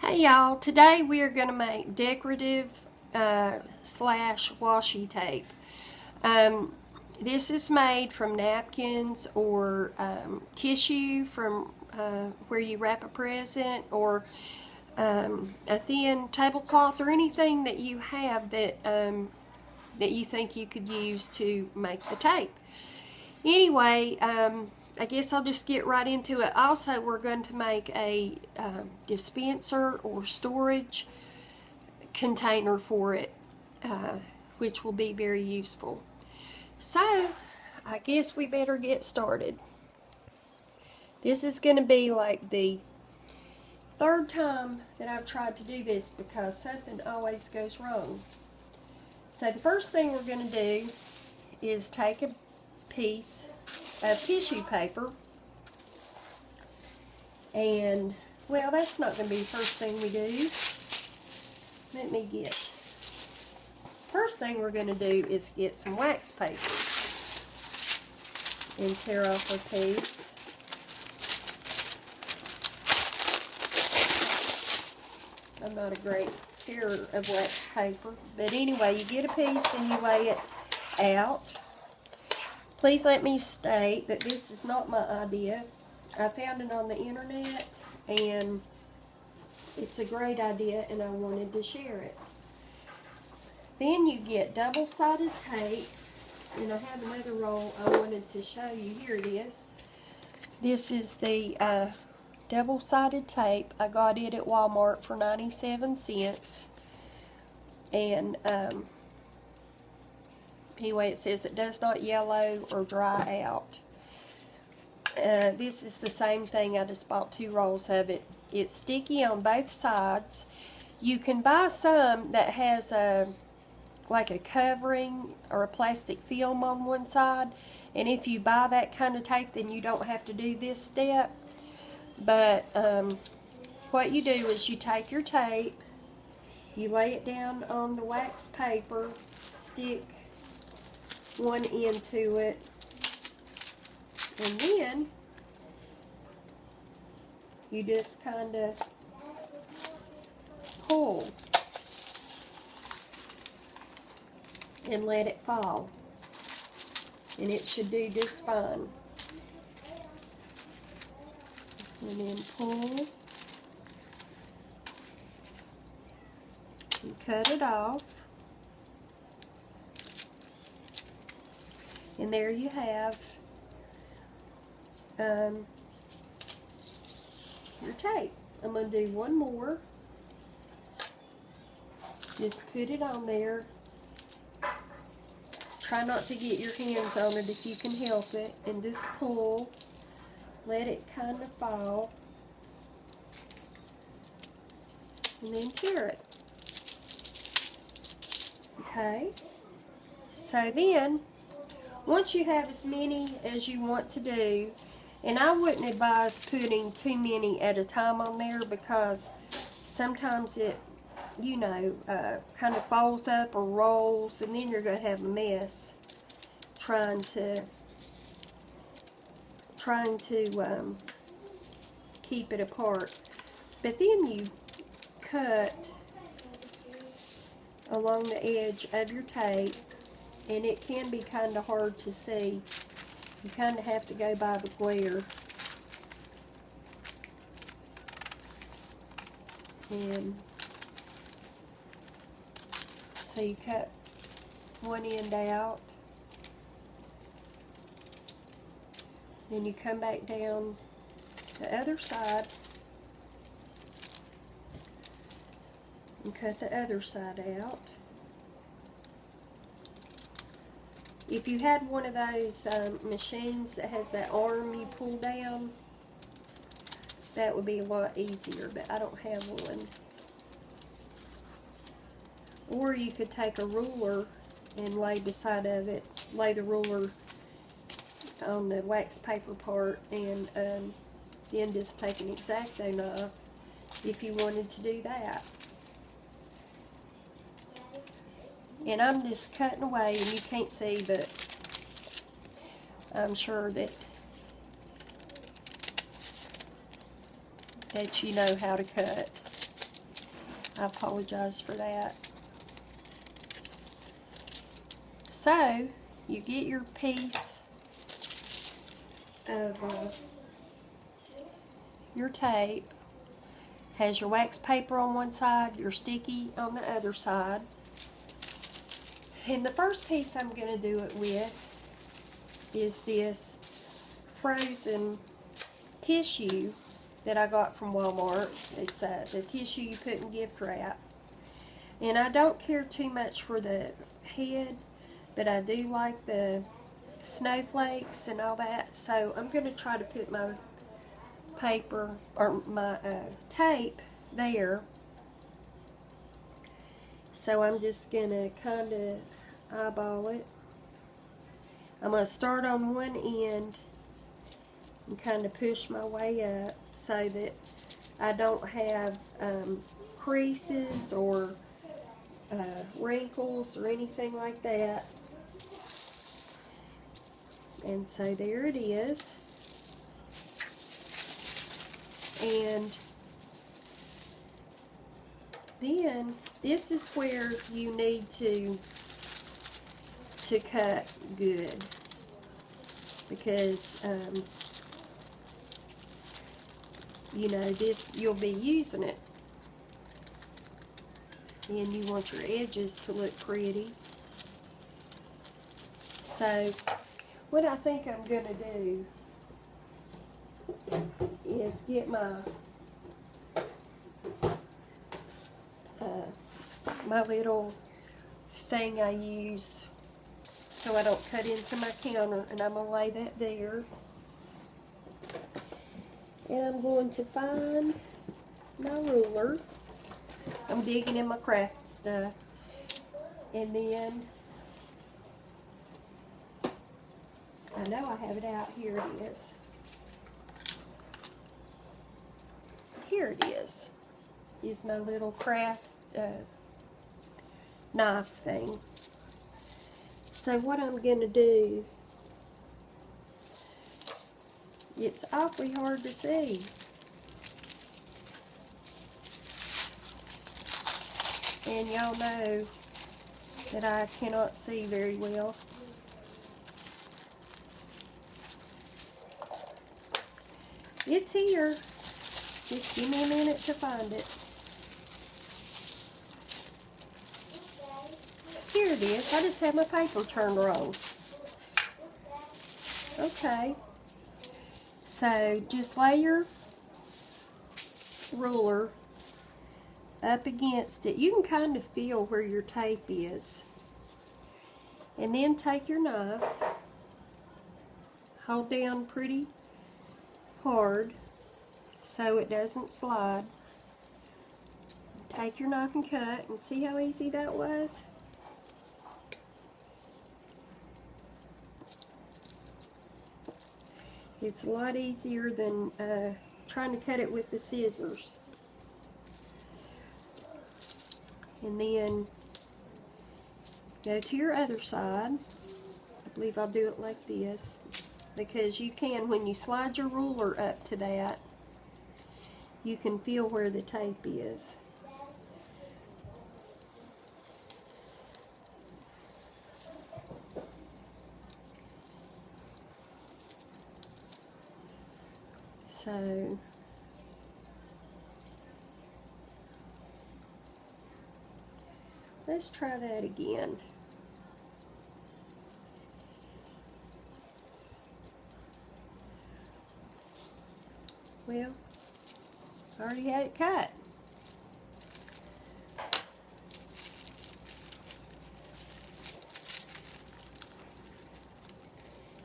Hey y'all, today we are going to make decorative slash washi tape. This is made from napkins or tissue from where you wrap a present, or a thin tablecloth, or anything that you have that that you think you could use to make the tape. Anyway, I guess I'll just get right into it. Also, we're going to make a dispenser or storage container for it, which will be very useful. So, I guess we better get started. This is going to be like the third time that I've tried to do this because something always goes wrong. So the first thing we're going to do is take a piece of tissue paper, and well, that's not going to be the first thing we do. First thing we're going to do is get some wax paper and tear off a piece. I'm not a great tearer of wax paper, but anyway, you get a piece and you lay it out. Please let me state that this is not my idea. I found it on the internet and it's a great idea and I wanted to share it. Then you get double-sided tape, and I have another roll I wanted to show you. Here it is. This is the double-sided tape. I got it at Walmart for 97 cents. And anyway, it says it does not yellow or dry out. This is the same thing. I just bought 2 rolls of it. It's sticky on both sides. You can buy some that has like a covering or a plastic film on one side, and if you buy that kind of tape, then you don't have to do this step. But what you do is you take your tape, you lay it down on the wax paper, stick one end to it, and then you just kind of pull and let it fall, and it should do just fine. And then pull and cut it off, and there you have your tape. I'm going to do one more. Just put it on there. Try not to get your hands on it if you can help it, and just pull. Let it kind of fall, and then tear it. Okay, so then once you have as many as you want to do, and I wouldn't advise putting too many at a time on there, because sometimes it, you know, kind of falls up or rolls, and then you're going to have a mess trying to keep it apart. But then you cut along the edge of your tape, and it can be kind of hard to see. You kind of have to go by the glare. And so you cut one end out, then you come back down the other side and cut the other side out. If you had one of those machines that has that arm you pull down, that would be a lot easier, but I don't have one. Or you could take a ruler and lay beside of it, lay the ruler on the wax paper part, and then just take an X-Acto knife if you wanted to do that. And I'm just cutting away, and you can't see, but I'm sure that you know how to cut. I apologize for that. So, you get your piece of your tape. Has your wax paper on one side, your sticky on the other side. And the first piece I'm going to do it with is this frozen tissue that I got from Walmart. It's the tissue you put in gift wrap. And I don't care too much for the head, but I do like the snowflakes and all that. So I'm going to try to put my paper or my tape there. So I'm just going to kind of eyeball it. I'm going to start on one end and kind of push my way up so that I don't have creases or wrinkles or anything like that. And so there it is. And then this is where you need to cut good, because you know, this, you'll be using it and you want your edges to look pretty. So what I think I'm going to do is get my my little thing I use so I don't cut into my counter, and I'm going to lay that there. And I'm going to find my ruler. I'm digging in my craft stuff. And then, I know I have it out. Here it is. Here it is. Is my little craft knife thing. So what I'm going to do, it's awfully hard to see. And y'all know that I cannot see very well. It's here. Just give me a minute to find it. Here it is. I just had my paper turned wrong. Okay. So just lay your ruler up against it. You can kind of feel where your tape is. And then take your knife, hold down pretty hard so it doesn't slide. Take your knife and cut, and see how easy that was? It's a lot easier than trying to cut it with the scissors. And then go to your other side. I believe I'll do it like this, because you can, when you slide your ruler up to that, you can feel where the tape is. So let's try that again. Well, I already had it cut.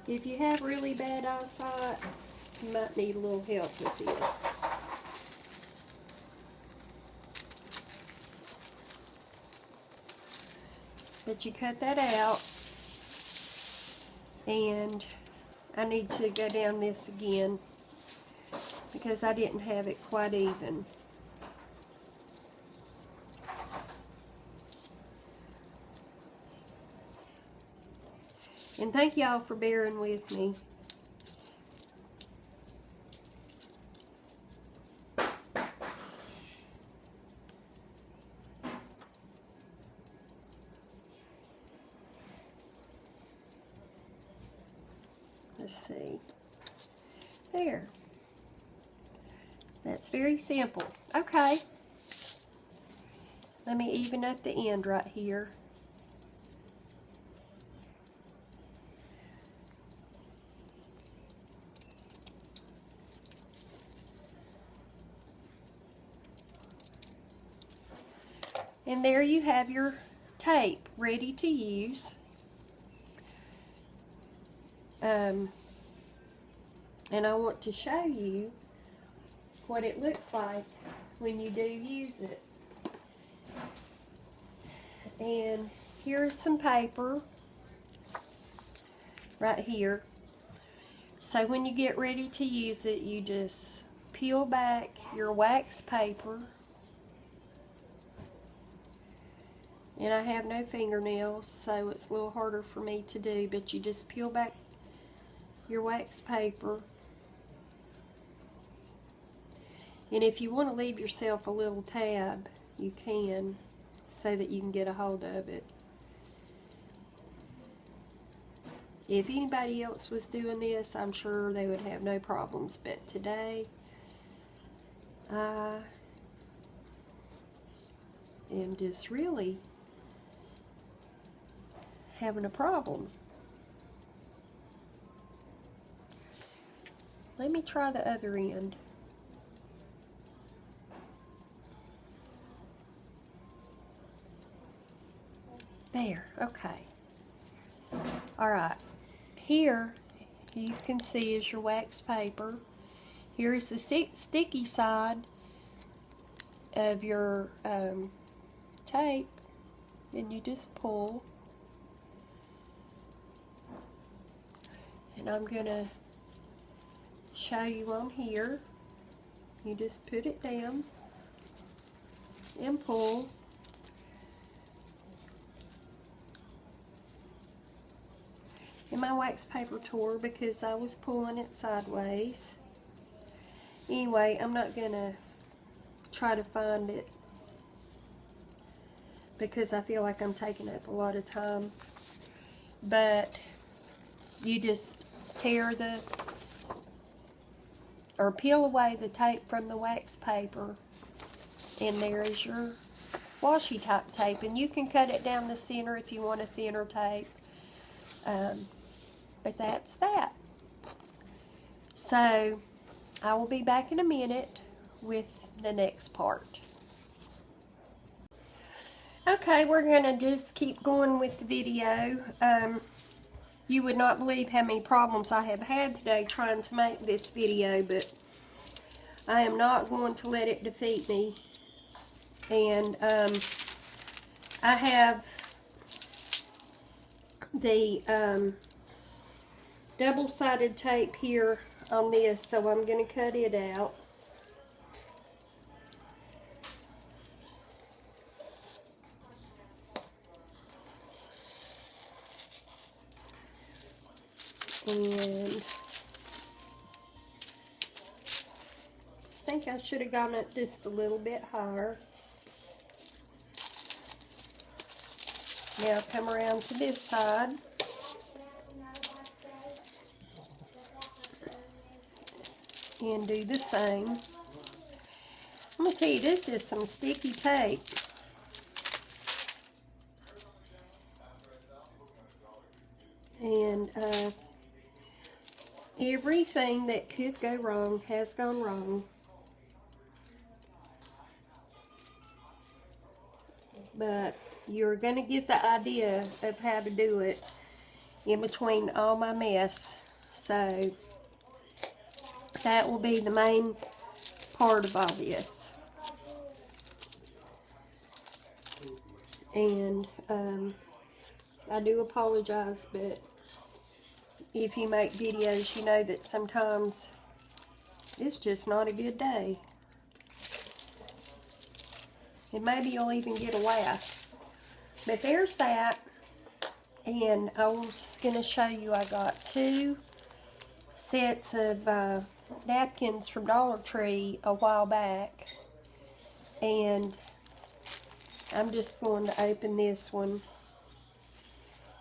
If you have really bad eyesight, you might need a little help with this. But you cut that out, and I need to go down this again because I didn't have it quite even. And thank y'all for bearing with me. Let's see. There. That's very simple. Okay. Let me even up the end right here. And there you have your tape ready to use. And I want to show you what it looks like when you do use it. And here's some paper right here. So when you get ready to use it, you just peel back your wax paper. And I have no fingernails, so it's a little harder for me to do, but you just peel back your wax paper. And if you want to leave yourself a little tab, you can, so that you can get a hold of it. If anybody else was doing this, I'm sure they would have no problems, but today I am just really having a problem. Let me try the other end. There, okay. Alright, here you can see is your wax paper. Here is the sticky side of your tape, and you just pull. And I'm going to show you on here. You just put it down and pull. And my wax paper tore because I was pulling it sideways. Anyway, I'm not going to try to find it because I feel like I'm taking up a lot of time. But you just tear or peel away the tape from the wax paper, and there is your washi type tape. And you can cut it down the center if you want a thinner tape. But that's that. So I will be back in a minute with the next part. Okay, we're going to just keep going with the video. You would not believe how many problems I have had today trying to make this video, but I am not going to let it defeat me. And I have the double-sided tape here on this, so I'm going to cut it out. And I think I should have gone up just a little bit higher. Now come around to this side. And do the same. I'm going to tell you, this is some sticky tape. And everything that could go wrong has gone wrong. But you're going to get the idea of how to do it in between all my mess. So that will be the main part of all this. And I do apologize, but if you make videos, you know that sometimes it's just not a good day. And maybe you'll even get a laugh. But there's that. And I was going to show you, I got 2 sets of napkins from Dollar Tree a while back. And I'm just going to open this one.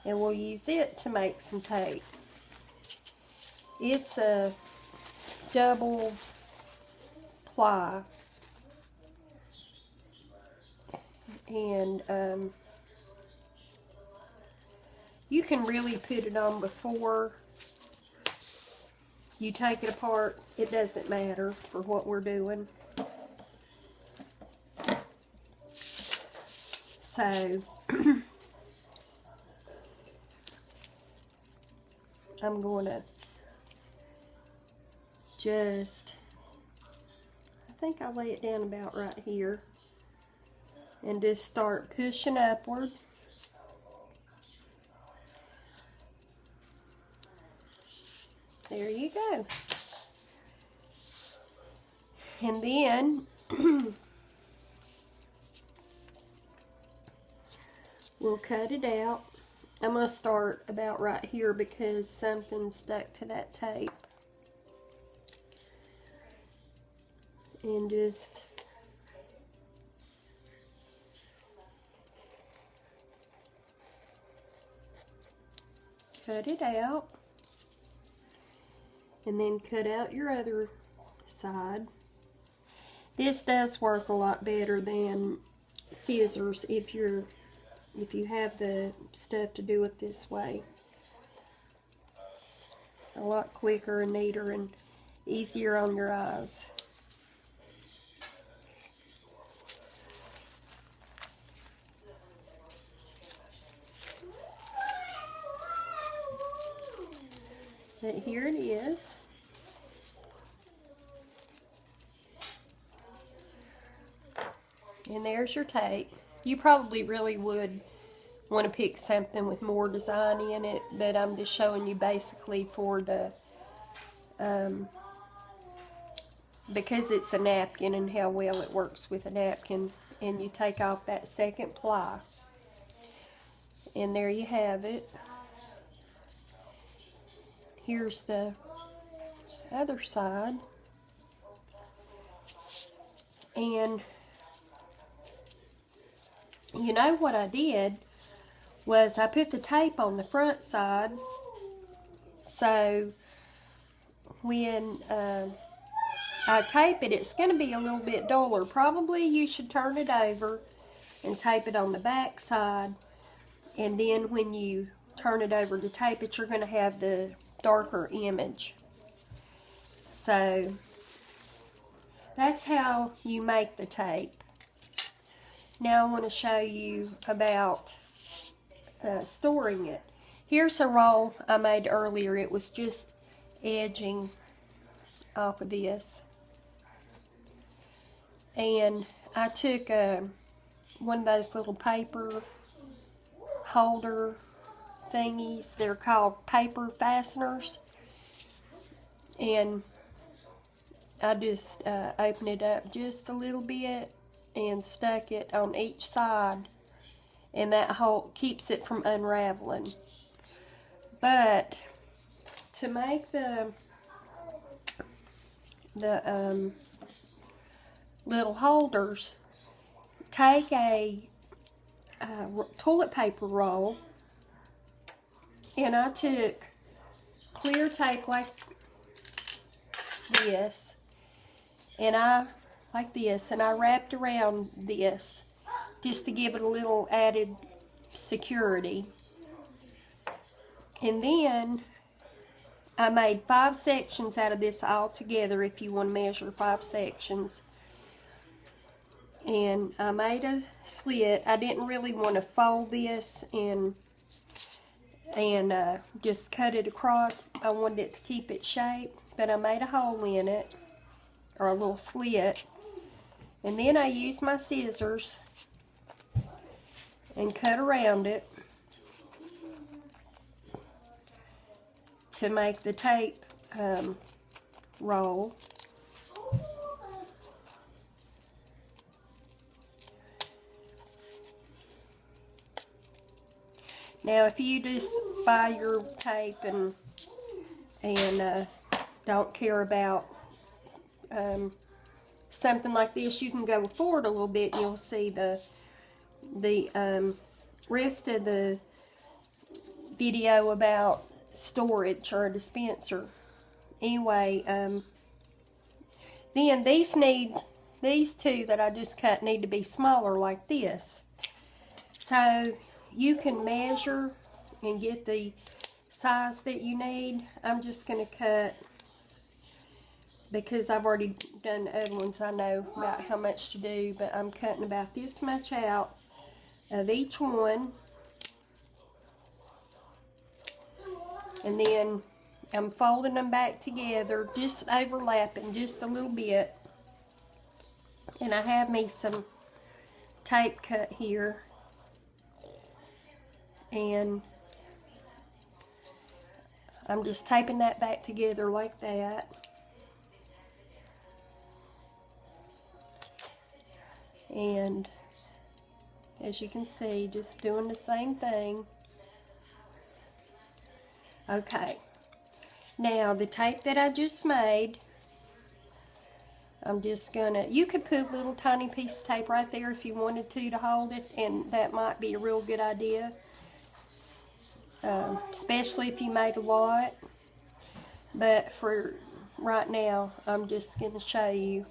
And we'll use it to make some tape. It's a double ply, and you can really put it on before you take it apart. It doesn't matter for what we're doing. So I'm going to just, I think I'll lay it down about right here and just start pushing upward. There you go. And then we'll cut it out. I'm going to start about right here because something stuck to that tape. And just cut it out. And then cut out your other side. This does work a lot better than scissors if you have the stuff to do it this way. A lot quicker and neater and easier on your eyes. But here it is. And there's your tape. You probably really would want to pick something with more design in it, but I'm just showing you basically for the, because it's a napkin and how well it works with a napkin. And you take off that second ply. And there you have it. Here's the other side. And you know what I did was I put the tape on the front side, so when I tape it, it's going to be a little bit duller. Probably you should turn it over and tape it on the back side, and then when you turn it over to tape it, you're going to have the darker image. So that's how you make the tape. Now I want to show you about storing it. Here's a roll I made earlier. It was just edging off of this. And I took one of those little paper holder thingies. They're called paper fasteners. And I just opened it up just a little bit and stuck it on each side, and that whole keeps it from unraveling. But to make the little holders, take a toilet paper roll, and I took clear tape like this, and I wrapped around this just to give it a little added security. And then I made 5 sections out of this all together, if you want to measure 5 sections. And I made a slit. I didn't really want to fold this and just cut it across. I wanted it to keep its shape, but I made a hole in it, or a little slit. And then I used my scissors and cut around it to make the tape roll. Now if you just buy your tape and don't care about something like this, you can go forward a little bit and you'll see the rest of the video about storage or a dispenser anyway, then these two that I just cut need to be smaller like this. So you can measure and get the size that you need. I'm just going to cut, because I've already done the other ones, I know about how much to do, but I'm cutting about this much out of each one. And then I'm folding them back together, just overlapping just a little bit. And I have me some tape cut here. And I'm just taping that back together like that. And as you can see, just doing the same thing. Okay. Now the tape that I just made, I'm just gonna, you could put a little tiny piece of tape right there if you wanted to hold it, and that might be a real good idea. Especially if you made a lot. But for right now, I'm just going to show you.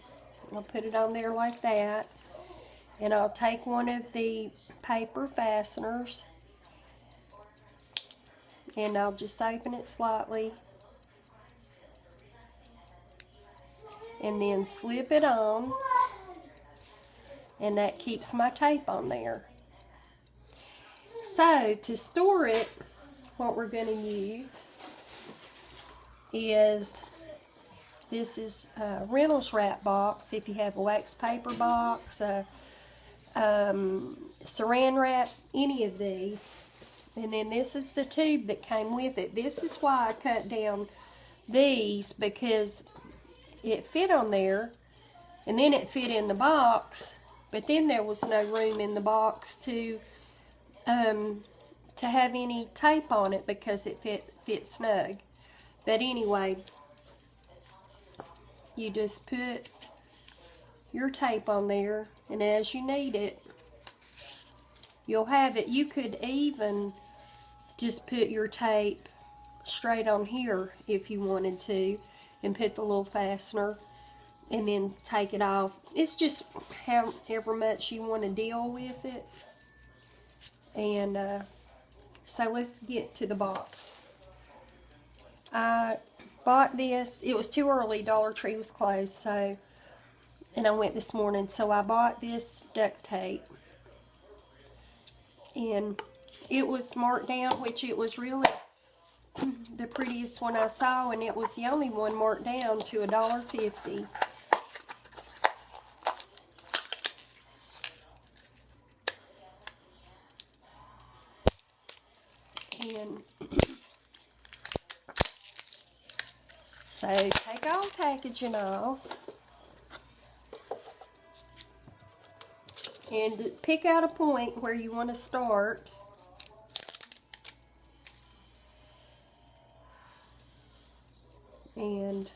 I'll put it on there like that. And I'll take one of the paper fasteners. And I'll just open it slightly. And then slip it on. And that keeps my tape on there. So, to store it, what we're going to use is, this is a Reynolds wrap box. If you have a wax paper box, saran wrap, any of these. And then this is the tube that came with it. This is why I cut down these, because it fit on there, and then it fit in the box, but then there was no room in the box to have any tape on it because it fit snug. But anyway, you just put your tape on there, and as you need it, you'll have it. You could even just put your tape straight on here if you wanted to, and put the little fastener, and then take it off. It's just however much you want to deal with it. And so let's get to the box. I bought this. It was too early. Dollar Tree was closed, so, and I went this morning, so I bought this duct tape. And it was marked down, which it was really the prettiest one I saw, and it was the only one marked down to $1.50. And so take all the packaging off and pick out a point where you want to start. And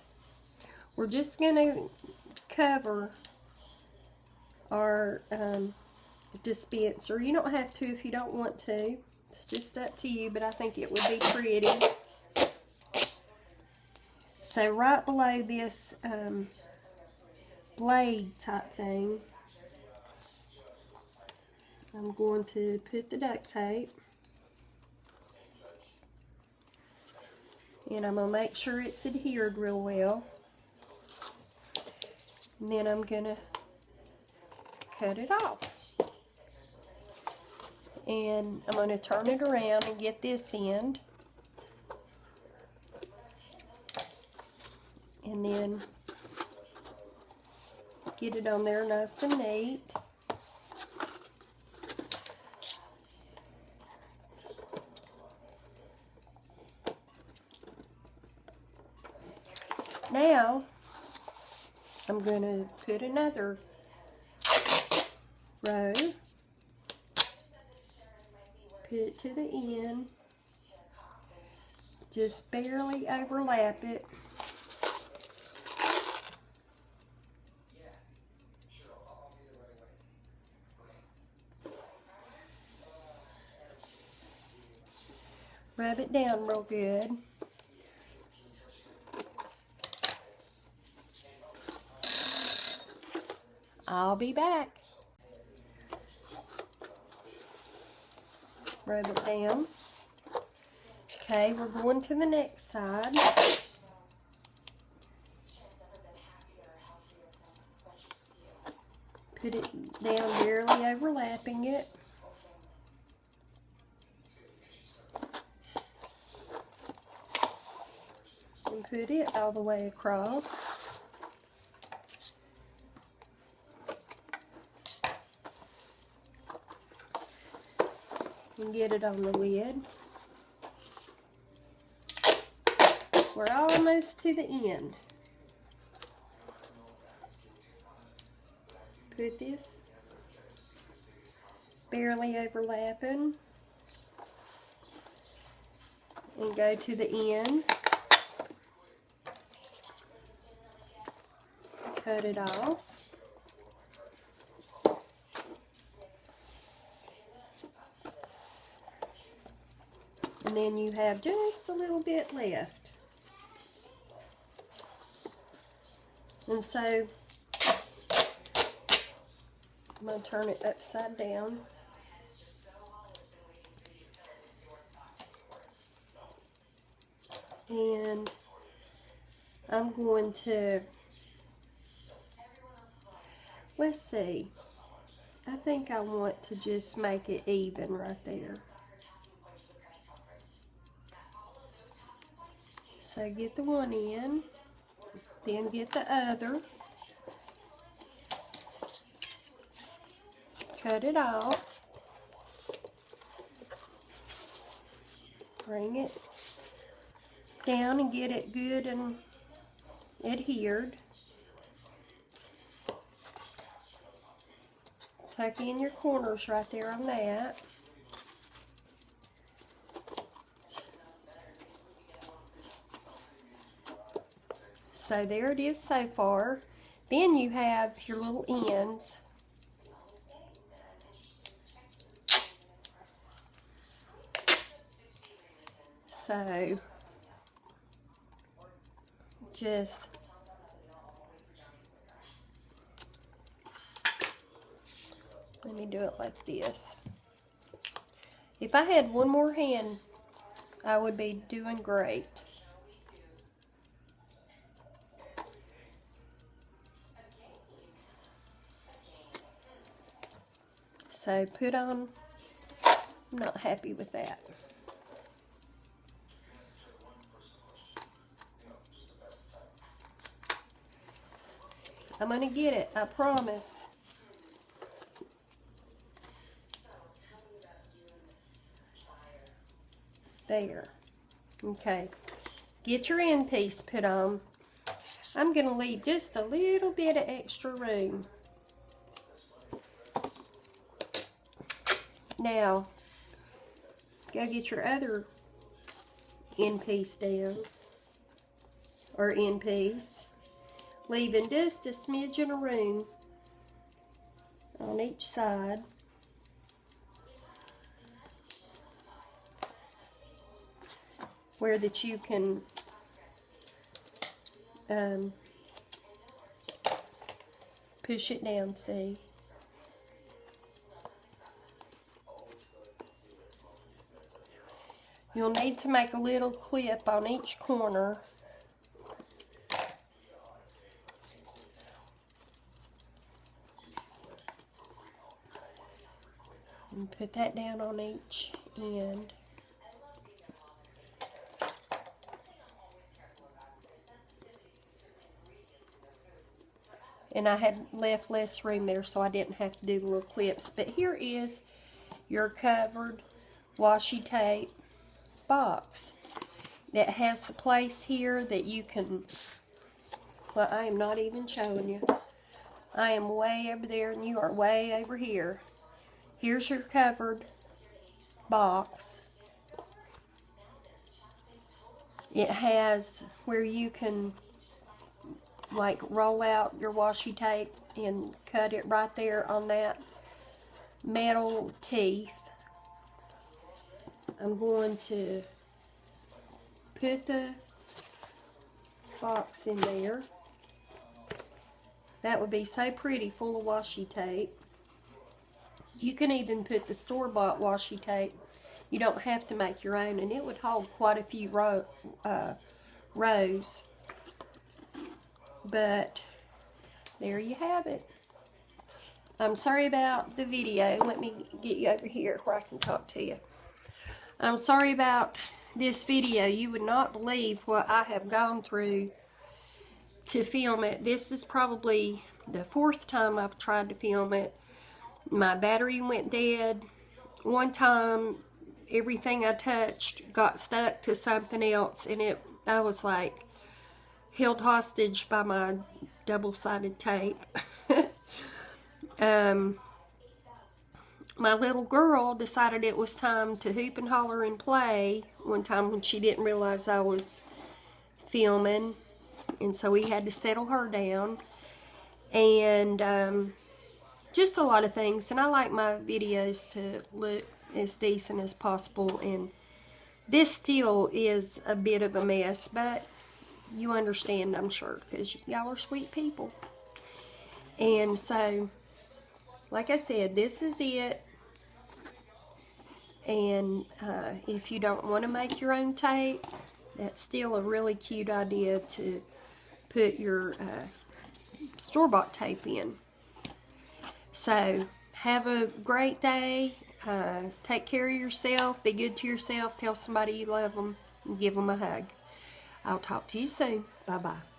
we're just going to cover our dispenser. You don't have to if you don't want to. It's just up to you, but I think it would be pretty. So right below this blade type thing, I'm going to put the duct tape. And I'm going to make sure it's adhered real well. And then I'm going to cut it off. And I'm going to turn it around and get this end. And then get it on there nice and neat. Now, I'm going to put another row, put it to the end, just barely overlap it. Rub it down real good. I'll be back. Rub it down. Okay, we're going to the next side. Put it down, barely overlapping it. And put it all the way across. And get it on the lid. We're almost to the end. Put this barely overlapping and go to the end. Cut it off. And then you have just a little bit left. And so I'm going to turn it upside down. And I'm going to, let's see, I think I want to just make it even right there. So get the one in, then get the other. Cut it off. Bring it down and get it good and adhered. Tuck in your corners right there on that. So there it is so far. Then you have your little ends. So just let me do it like this. If I had one more hand, I would be doing great. So put on, I'm not happy with that. I'm going to get it, I promise. There. Okay. Get your end piece put on. I'm going to leave just a little bit of extra room. Now, go get your other end piece down. Or end piece. Leaving just a smidgen of room on each side. Where that you can push it down, see? You'll need to make a little clip on each corner. And put that down on each end. And I had left less room there, so I didn't have to do the little clips. But here is your covered washi tape box. It has the place here that you can, well, I am not even showing you. I am way over there and you are way over here. Here's your covered box. It has where you can like roll out your washi tape and cut it right there on that metal teeth. I'm going to put the box in there. That would be so pretty, full of washi tape. You can even put the store-bought washi tape. You don't have to make your own, and it would hold quite a few rows. But there you have it. I'm sorry about the video. Let me get you over here where I can talk to you. I'm sorry about this video. You would not believe what I have gone through to film it. This is probably the 4th time I've tried to film it. My battery went dead. One time, everything I touched got stuck to something else, and I was like held hostage by my double-sided tape. My little girl decided it was time to hoop and holler and play one time when she didn't realize I was filming, and so we had to settle her down. And just a lot of things, and I like my videos to look as decent as possible, and this still is a bit of a mess, but you understand, I'm sure, because y'all are sweet people. And so, like I said, this is it. And if you don't want to make your own tape, that's still a really cute idea to put your store-bought tape in. So, have a great day. Take care of yourself. Be good to yourself. Tell somebody you love them. And give them a hug. I'll talk to you soon. Bye-bye.